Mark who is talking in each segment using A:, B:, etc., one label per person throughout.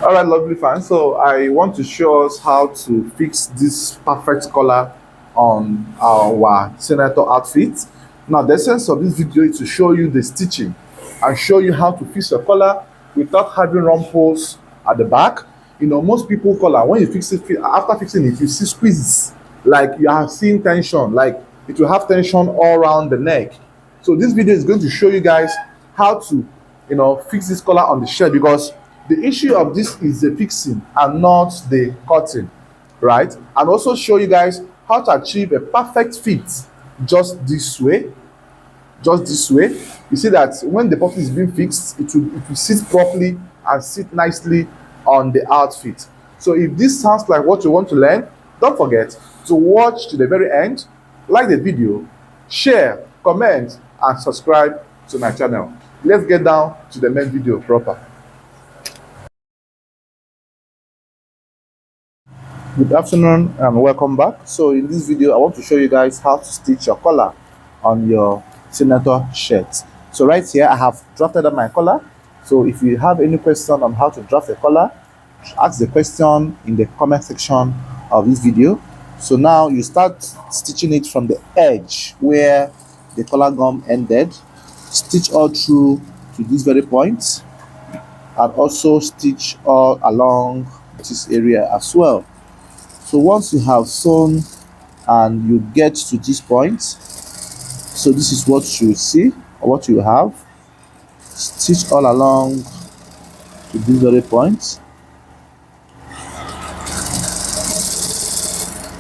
A: All right, lovely fans. So I want to show us how to fix this perfect color on our senator outfit. Now, the essence of this video is to show you the stitching and show you how to fix your collar without having rumples at the back. You know, most people collar when you fix it, after fixing it, you see squeezes, like you are seeing tension, like it will have tension all around the neck. So this video is going to show you guys how to, fix this collar on the shirt, because the issue of this is the fixing and not the cutting, right? And also show you guys how to achieve a perfect fit just this way. Just this way. You see that when the button is being fixed, it will sit properly and sit nicely on the outfit. So if this sounds like what you want to learn, don't forget to watch to the very end, like the video, share, comment, and subscribe to my channel. Let's get down to the main video proper. Good afternoon and welcome back. So in this video I want to show you guys how to stitch your collar on your senator shirt. So right here I have drafted up my collar. So if you have any question on how to draft a collar, ask the question in the comment section of this video. So now you start stitching it from the edge where the collar gum ended, stitch all through to this very point, and also stitch all along this area as well. So once you have sewn and you get to this point, so this is what you see or what you have. Stitch all along to this very point.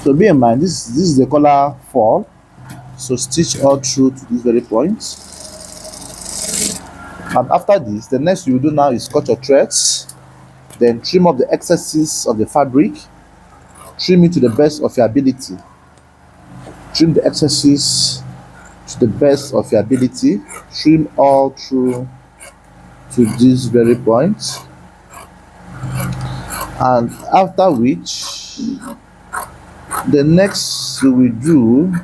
A: So bear in mind, this is the collar fall. So stitch all through to this very point. And after this, the next you will do now is cut your threads, then trim up the excesses of the fabric. Trim it to the best of your ability. Trim the excesses to the best of your ability. Trim all through to this very point. And after which, the next we will do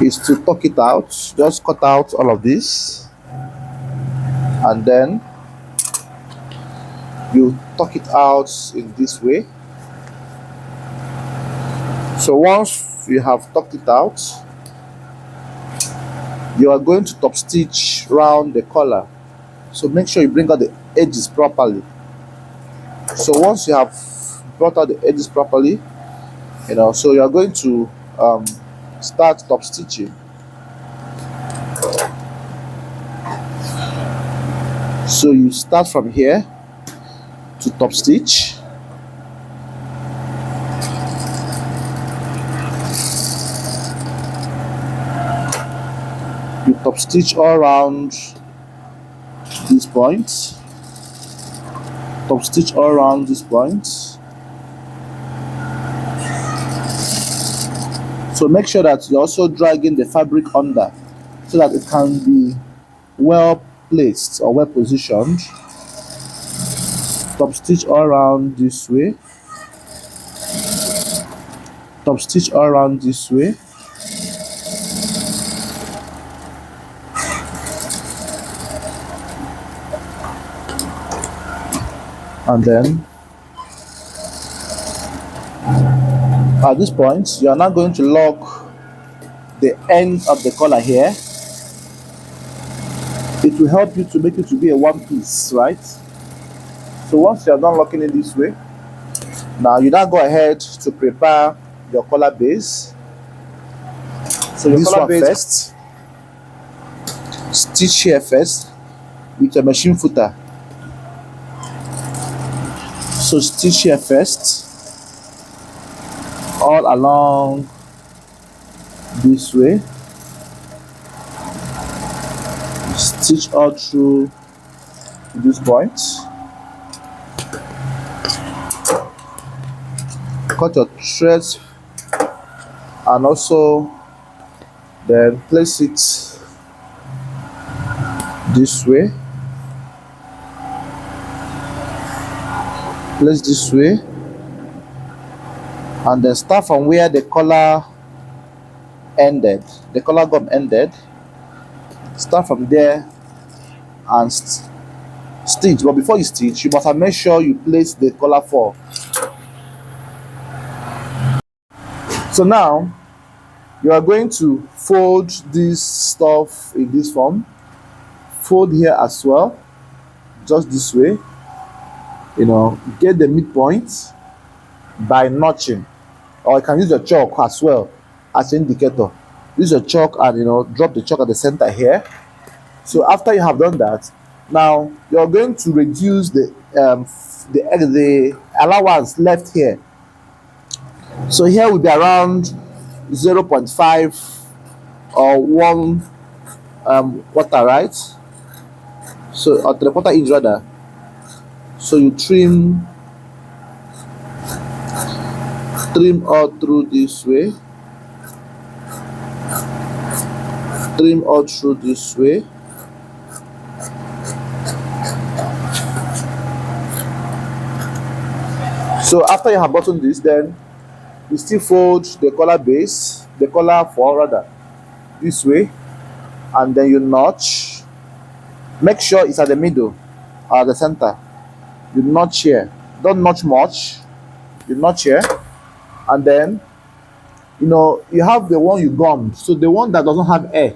A: is to tuck it out. Just cut out all of this, and then you tuck it out in this way. So once you have tucked it out, you are going to top stitch round the collar. So make sure you bring out the edges properly. So once you have brought out the edges properly, so you are going to start top stitching. So you start from here to top stitch. You top stitch all around this point. Top stitch all around this point. So make sure that you're also dragging the fabric under so that it can be well placed or well positioned. Top stitch all around this way. Top stitch all around this way. And then at this point, you are now going to lock the end of the collar here. It will help you to make it to be a one piece, right? So once you are done locking it this way, now you now go ahead to prepare your collar base. So your collar base first, stitch here first with a machine footer. So stitch here first, all along this way. Stitch all through to this point. Cut your threads and also then place it this way. Place this way, and then start from where the collar ended, the collar gum ended. Start from there and stitch. But before you stitch, you must have made sure you place the collar for. So now you are going to fold this stuff in this form. Fold here as well, just this way. Get the midpoint by notching, or you can use your chalk as well as an indicator. Use your chalk and drop the chalk at the center here. So after you have done that, now you're going to reduce the allowance left here. So here will be around 0.5 or 1 quarter, right? So, or 3/4 inch rather. So you trim all through this way. Trim all through this way. So after you have gotten this, then you still fold the collar base, the collar for rather, this way, and then you notch. Make sure it's at the middle or the center. You notch here. Don't notch much. You notch here, and then you have the one you gummed. So the one that doesn't have air,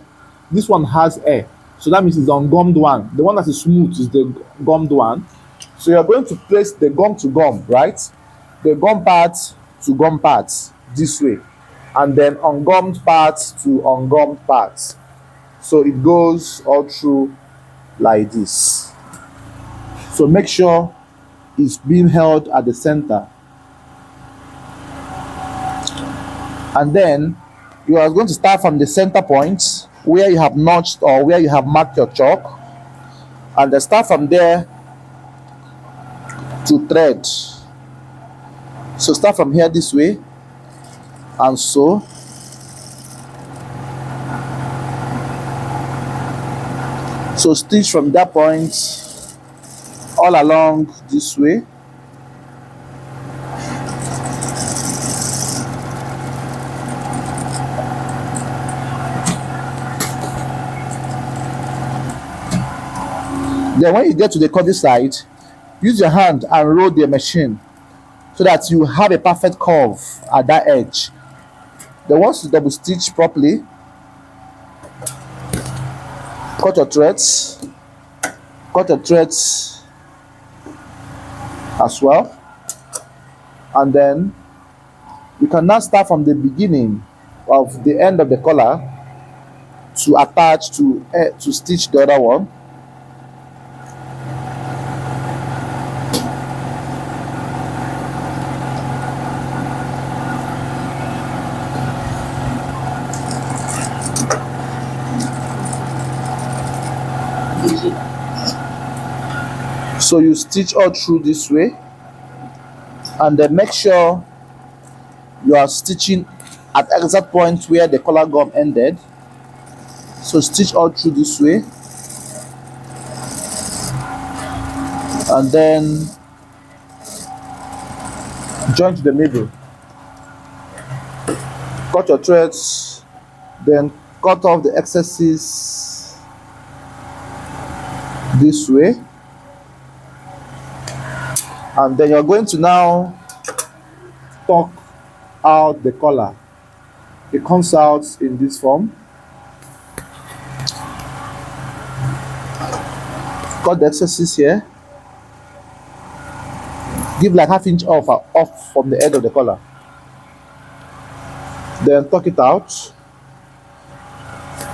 A: this one has air. So that means it's the ungummed one. The one that is smooth is the gummed one. So you're going to place the gum to gum, right? The gum part to gum parts this way, and then ungummed parts to ungummed parts. So it goes all through like this. So make sure it's being held at the center, and then you are going to start from the center point where you have notched or where you have marked your chalk, and then start from there to thread. So start from here this way, and so stitch from that point all along this way. Then when you get to the cutting side, use your hand and roll the machine so that you have a perfect curve at that edge. Then once you double stitch properly, cut your threads as well, and then you can now start from the beginning of the end of the collar to attach to stitch the other one. So you stitch all through this way, and then make sure you are stitching at the exact point where the collar gum ended. So stitch all through this way, and then join to the middle. Cut your threads, then cut off the excesses this way, and then you're going to now tuck out the collar. It comes out in this form. Cut the excesses here. Give like ½ inch off from the edge of the collar. Then tuck it out.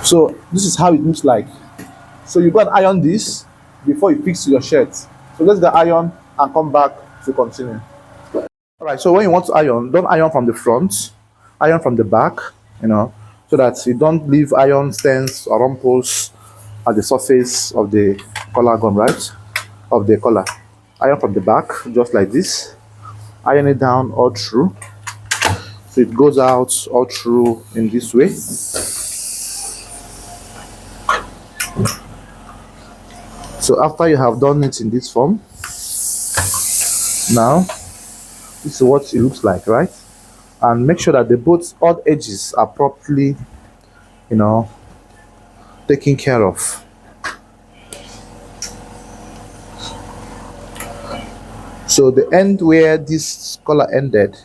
A: So this is how it looks like. So you go and iron this before you fix your shirt. So let's go iron and come back to continue. All right, so when you want to iron, don't iron from the front, iron from the back, so that you don't leave iron stains or rumples at the surface of the collar gum, right? Of the collar. Iron from the back, just like this. Iron it down all through. So it goes out all through in this way. So after you have done it in this form, now this is what it looks like, right? And make sure that both all edges are properly taken care of. So the end where this color ended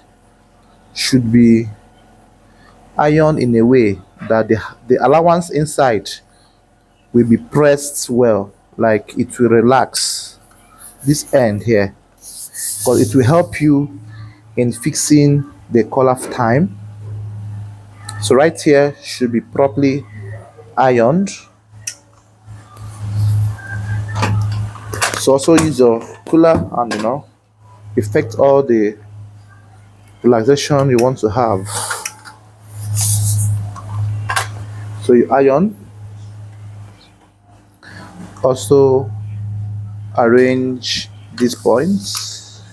A: should be ironed in a way that the allowance inside will be pressed well, like it will relax this end here, because it will help you in fixing the color time. So right here should be properly ironed. So also use your cooler and effect all the relaxation you want to have. So you iron, also arrange these points.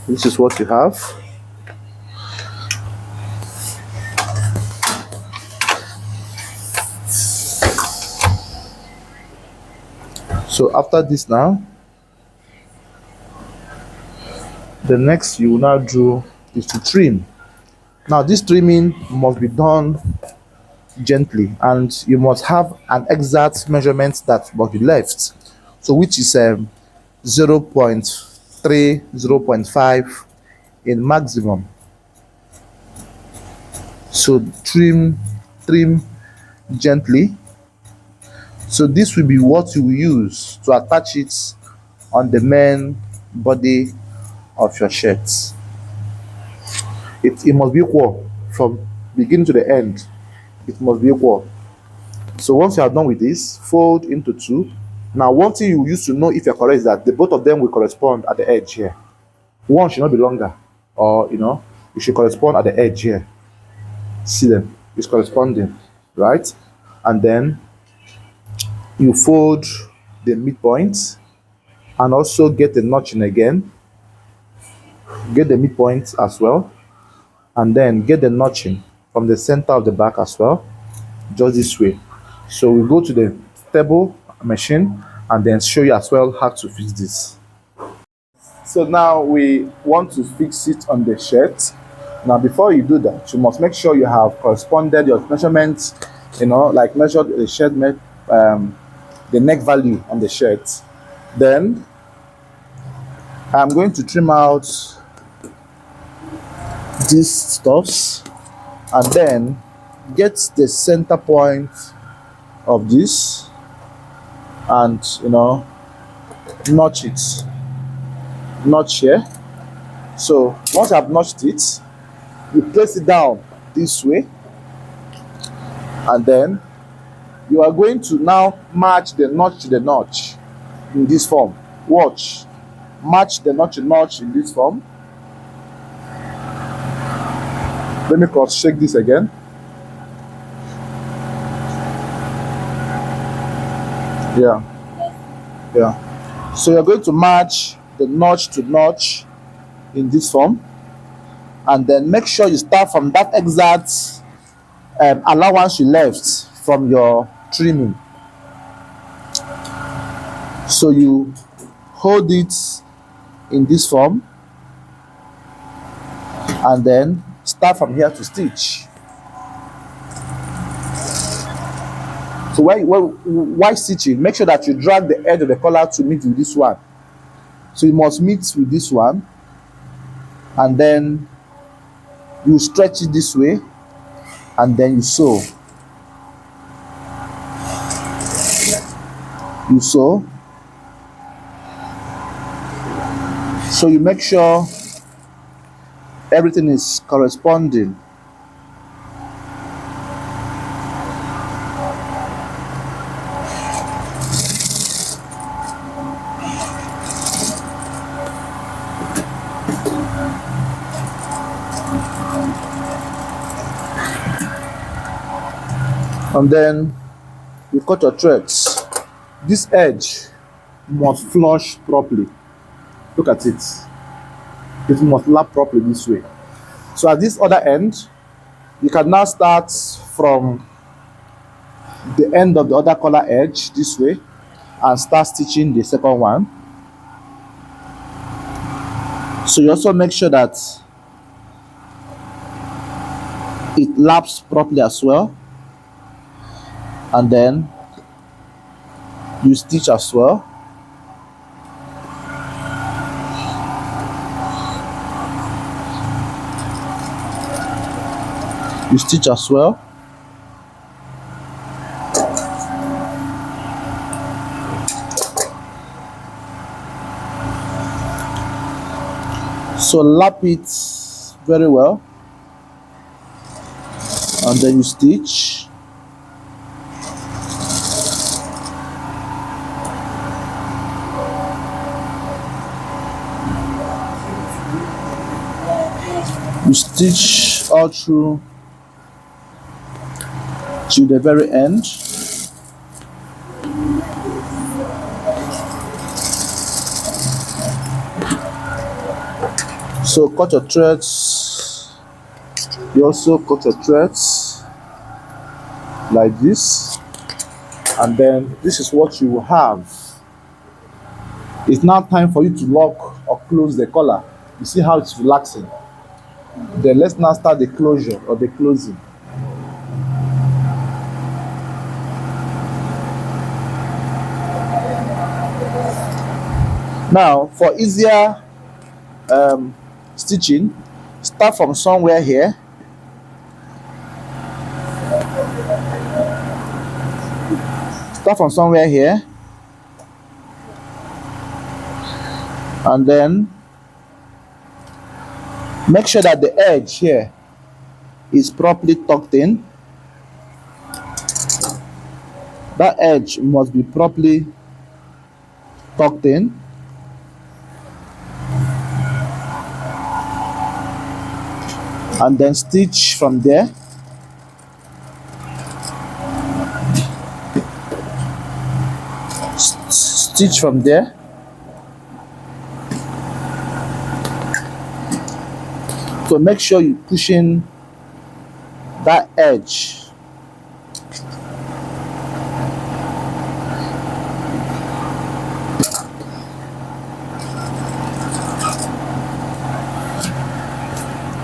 A: This is what you have. So after this now, the next you will now do is to trim. Now this trimming must be done gently, and you must have an exact measurement that must be left, so which is 0.3, 0.5 in maximum. So trim gently. So this will be what you will use to attach it on the main body of your shirt. It must be equal from beginning to the end. It must be equal. So once you are done with this, fold into two. Now one thing you use to know if you're correct is that the both of them will correspond at the edge here. One should not be longer, or it should correspond at the edge here. See them, it's corresponding, right? And then you fold the midpoint and also get the notching again. Get the midpoint as well, and then get the notching from the center of the back as well, just this way. So we go to the table machine and then show you as well how to fix this. So now we want to fix it on the shirt. Now before you do that, you must make sure you have corresponded your measurements, like measured the shirt, the neck value on the shirt. Then I'm going to trim out these stuffs and then get the center point of this and notch it. Notch here. So once I've notched it, you place it down this way, and then you are going to now match the notch to the notch in this form. Watch. Match the notch to notch in this form. Let me cross check this again. Yeah. So you're going to match the notch to notch in this form, and then make sure you start from that exact allowance you left from your trimming. So you hold it in this form and then start from here to stitch. So why stitching? Make sure that you drag the edge of the collar to meet with this one. So you must meet with this one, and then you stretch it this way, and then you sew. You sew. So you make sure everything is corresponding. And then you cut your threads. This edge must flush properly. Look at it. It must lap properly this way. So at this other end, you can now start from the end of the other collar edge this way and start stitching the second one. So you also make sure that it laps properly as well. and then you stitch as well. You stitch as well. So lap it very well, and then you stitch. You stitch all through to the very end. So cut your threads. You also cut your threads like this, and then this is what you will have. It's now time for you to lock or close the collar. You see how it's relaxing. Then let's now start the closure or the closing. Now for easier stitching, start from somewhere here. Start from somewhere here, and then make sure that the edge here is properly tucked in. That edge must be properly tucked in. And then stitch from there. Stitch from there. So make sure you push in that edge.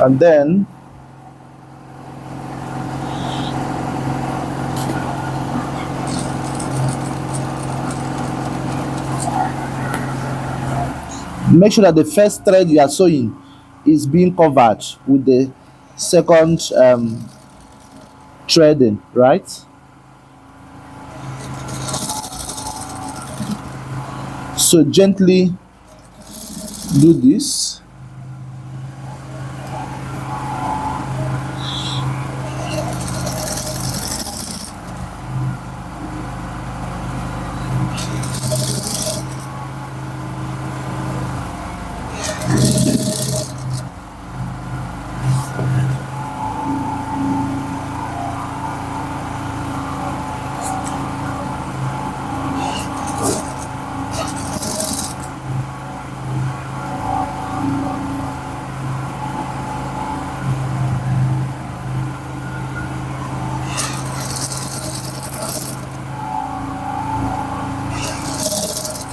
A: And then make sure that the first thread you are sewing is being covered with the second threading, right? So gently do this.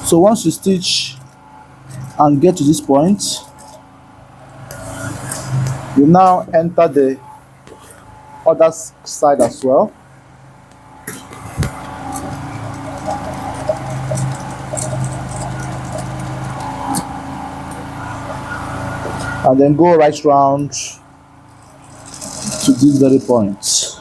A: So once you stitch and get to this point, you now enter the other side as well. And then go right round to this very point.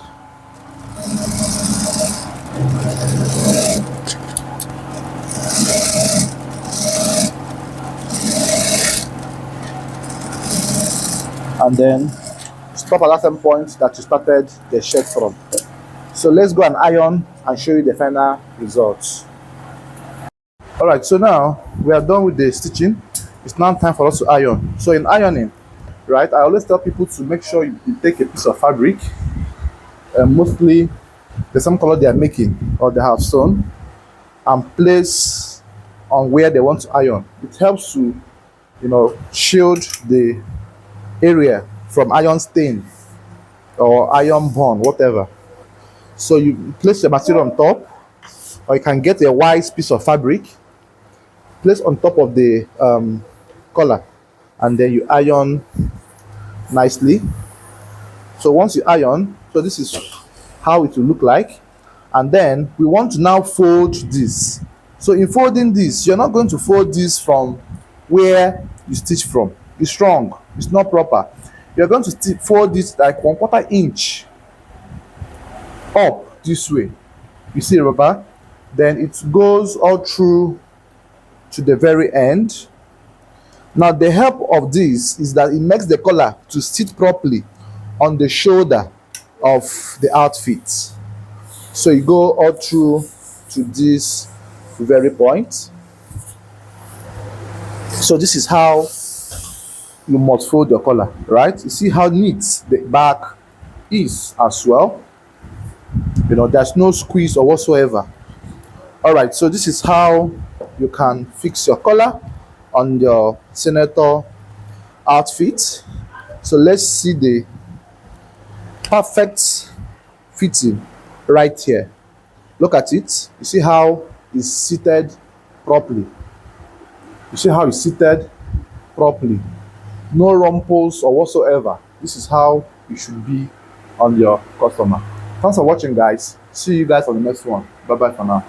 A: And then stop at that same point that you started the shirt from. So let's go and iron and show you the final results. All right, so now we are done with the stitching. It's now time for us to iron. So in ironing, right, I always tell people to make sure you take a piece of fabric, mostly the same color they are making or they have sewn, and place on where they want to iron. It helps to, shield the area from iron stain or iron burn, whatever. So you place the material on top, or you can get a wide piece of fabric, place on top of the collar, and then you iron nicely. So once you iron, so this is how it will look like. And then we want to now fold this. So in folding this, you're not going to fold this from where you stitch from. It's wrong, it's not proper. You're going to fold this like 1/4 inch up this way. You see, rubber, then it goes all through to the very end. Now the help of this is that it makes the collar to sit properly on the shoulder of the outfit. So you go all through to this very point. So this is how you must fold your collar, right? You see how neat the back is as well. You know, there's no squeeze or whatsoever. All right, so this is how you can fix your collar on your senator outfit. So let's see the perfect fitting right here. Look at it. You see how it's seated properly. You see how it's seated properly. No rumples or whatsoever. This is how it should be on your customer. Thanks for watching, guys. See you guys on the next one. Bye bye for now.